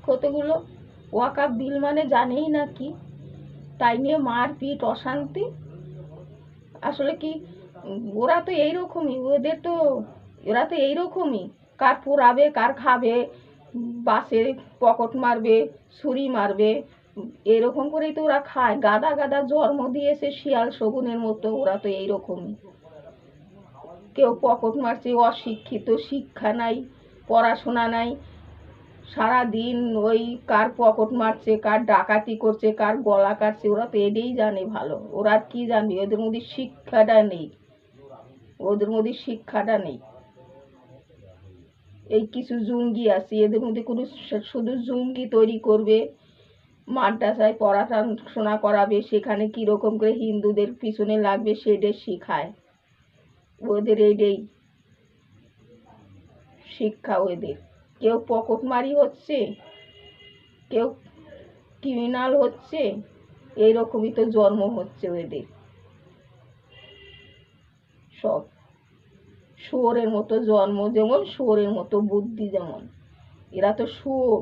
কতগুলো ওয়াকাফ বিল মানে জানেই না কি, তাই নিয়ে মারপিট অশান্তি। আসলে কি ওরা তো এইরকমই, ওরা তো এইরকমই, কার পোড়াবে কার খাবে, বাসে পকেট মারবে, ছুরি মারবে, এরকম করেই তো ওরা খায়। গাদা গাদা জন্ম দিয়েছে শিয়াল শগুনের মতো, ওরা তো এইরকমই। কেউ পকেট মারছে, অশিক্ষিত, শিক্ষা নাই, পড়াশোনা নাই, সারাদিন ওই কার পকেট মারছে, কার ডাকাতি করছে, কার গলা কাটছে, ওরা তো এটাই জানে ভালো। ওরা আর কি জানবে, ওদের মধ্যে শিক্ষাটা নেই, ওদের মধ্যে শিক্ষাটা নেই। এই কিছু জঙ্গি আছে, এদের মধ্যে কোনো শুধু জঙ্গি তৈরি করবে, মাদ্রাসায় পড়াশোনা করাবে, সেখানে কিরকম করে হিন্দুদের পিছনে লাগবে সেটা শিখায়। ওদের এইটাই শিক্ষা ওদের। কেউ পকেটমারি হচ্ছে, কেউ ক্রিমিনাল হচ্ছে, এইরকমই তো জন্ম হচ্ছে ওদের। সব শুয়োরের মতো জন্ম যেমন, শুয়োরের মতো বুদ্ধি যেমন, এরা তো শুয়োর।